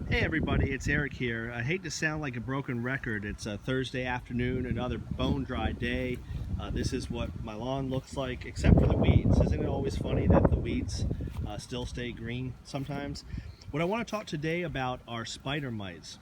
Hey everybody, it's Eric here. I hate to sound like a broken record. It's a Thursday afternoon, another bone dry day. This is what my lawn looks like, except for the weeds. Isn't it always funny that the weeds still stay green sometimes? What I want to talk today about are spider mites.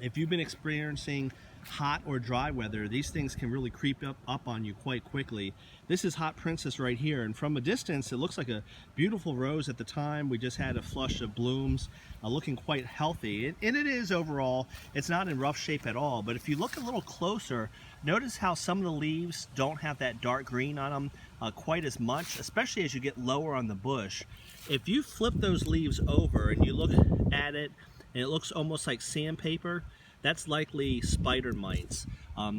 If you've been experiencing hot or dry weather, these things can really creep up on you quite quickly. This is Hot Princess right here, and from a distance it looks like a beautiful rose at the time. We just had a flush of blooms, looking quite healthy, and it is overall. It's not in rough shape at all, but if you look a little closer, notice how some of the leaves don't have that dark green on them quite as much, especially as you get lower on the bush. If you flip those leaves over and you look at it and it looks almost like sandpaper, that's likely spider mites.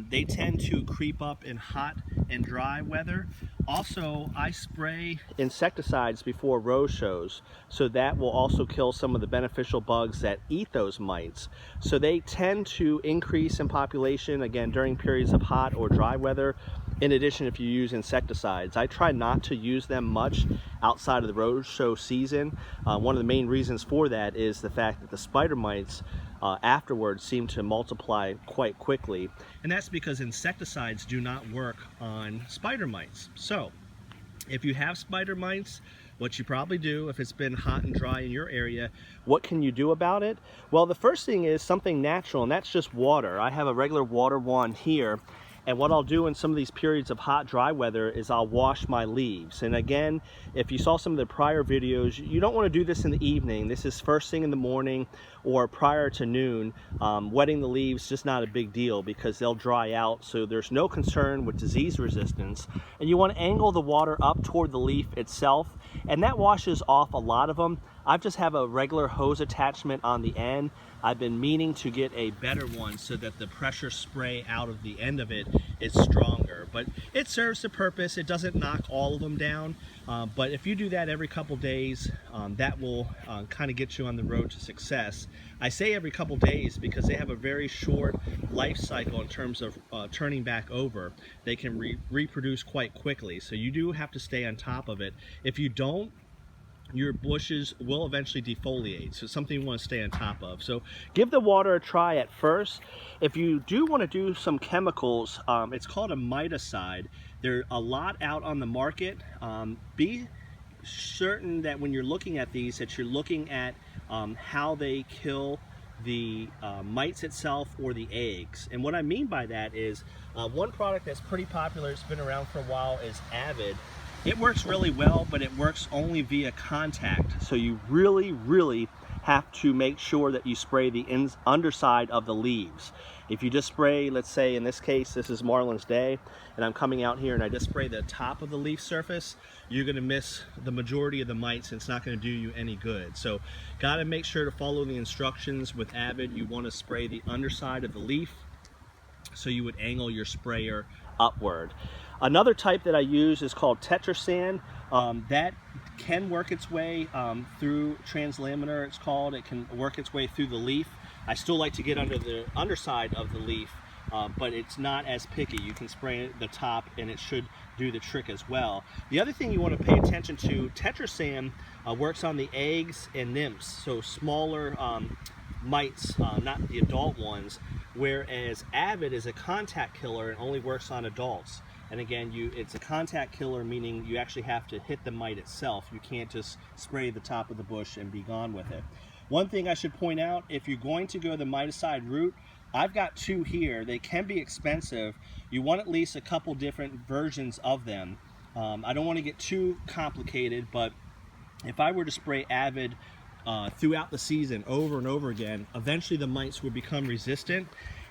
They tend to creep up in hot and dry weather. Also, I spray insecticides before rose shows, so that will also kill some of the beneficial bugs that eat those mites. So they tend to increase in population, again, during periods of hot or dry weather. In addition, if you use insecticides, I try not to use them much outside of the rose show season. One of the main reasons for that is the fact that the spider mites afterwards seem to multiply quite quickly, and that's because insecticides do not work on spider mites. So if you have spider mites, what you probably do if it's been hot and dry in your area, what can you do about it? Well, the first thing is something natural, and that's just water. I have a regular water wand here, and what I'll do in some of these periods of hot, dry weather is I'll wash my leaves. And again, if you saw some of the prior videos, you don't want to do this in the evening. This is first thing in the morning or prior to noon. Wetting the leaves, just not a big deal because they'll dry out, so there's no concern with disease resistance. And you want to angle the water up toward the leaf itself, and that washes off a lot of them. I just have a regular hose attachment on the end. I've been meaning to get a better one so that the pressure spray out of the end of it is stronger, but it serves the purpose. It doesn't knock all of them down, but if you do that every couple days, that will kind of get you on the road to success. I say every couple days because they have a very short life cycle in terms of turning back over. They can reproduce quite quickly, so you do have to stay on top of it. If you don't, your bushes will eventually defoliate, so it's something you want to stay on top of. So give the water a try at first. If you do want to do some chemicals, it's called a miticide. There are a lot out on the market. Be certain that when you're looking at these, that you're looking at how they kill the mites itself or the eggs. And what I mean by that is one product that's pretty popular, it's been around for a while, is Avid. It works really well, but it works only via contact. So you really have to make sure that you spray the underside of the leaves. If you just spray, let's say in this case, this is Marlin's Day, and I'm coming out here and I just spray the top of the leaf surface, you're gonna miss the majority of the mites and it's not gonna do you any good. So gotta make sure to follow the instructions with Avid. You wanna spray the underside of the leaf, so you would angle your sprayer upward. Another type that I use is called tetrasan. That can work its way through translaminar, it's called. It can work its way through the leaf. I still like to get under the underside of the leaf, but it's not as picky. You can spray the top and it should do the trick as well. The other thing you want to pay attention to, tetrasan works on the eggs and nymphs, so smaller mites, not the adult ones, whereas Avid is a contact killer and only works on adults. And again, it's a contact killer, meaning you actually have to hit the mite itself. You can't just spray the top of the bush and be gone with it. One thing I should point out, if you're going to go the miticide route, I've got two here. They can be expensive. You want at least a couple different versions of them. I don't want to get too complicated, but if I were to spray Avid throughout the season over and over again, eventually the mites would become resistant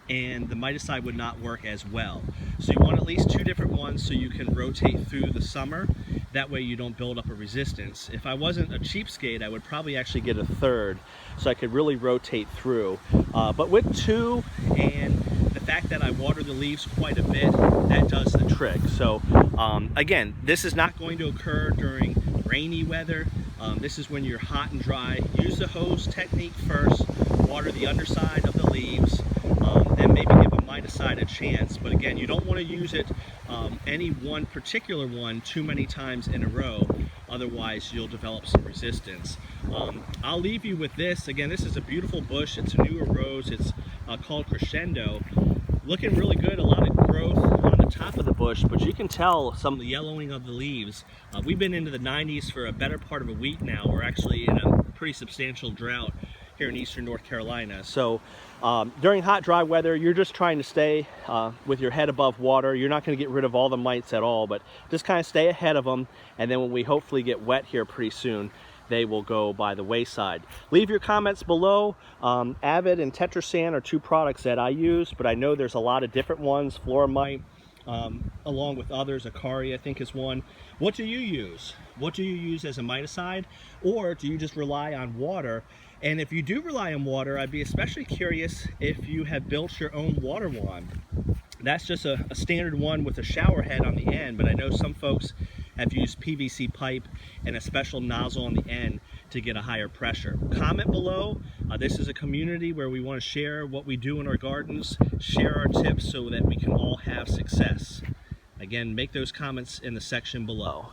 and the miticide would not work as well. So you want at least two different ones so you can rotate through the summer. That way you don't build up a resistance. If I wasn't a cheapskate, I would probably actually get a third so I could really rotate through. But with two and the fact that I water the leaves quite a bit, that does the trick. So again, this is not going to occur during rainy weather. This is when you're hot and dry. Use the hose technique first, water the underside of the leaves, then maybe give a miticide a chance. But again, you don't want to use it any one particular one too many times in a row. Otherwise, you'll develop some resistance. I'll leave you with this. Again, this is a beautiful bush. It's a newer rose. It's called Crescendo. Looking really good, a lot of growth on the top of the bush, but you can tell some of the yellowing of the leaves. We've been into the 90s for a better part of a week now. We're actually in a pretty substantial drought here in eastern North Carolina. So during hot, dry weather, you're just trying to stay with your head above water. You're not going to get rid of all the mites at all, but just kind of stay ahead of them, and then when we hopefully get wet here pretty soon, they will go by the wayside. Leave your comments below. Avid and Tetrasan are two products that I use, but I know there's a lot of different ones. Floramite, along with others. Akari, I think, is one. What do you use? What do you use as a miticide? Or do you just rely on water? And if you do rely on water, I'd be especially curious if you have built your own water wand. That's just a standard one with a shower head on the end, but I know some folks have used PVC pipe and a special nozzle on the end to get a higher pressure. Comment below. This is a community where we want to share what we do in our gardens, share our tips so that we can all have success. Again, make those comments in the section below.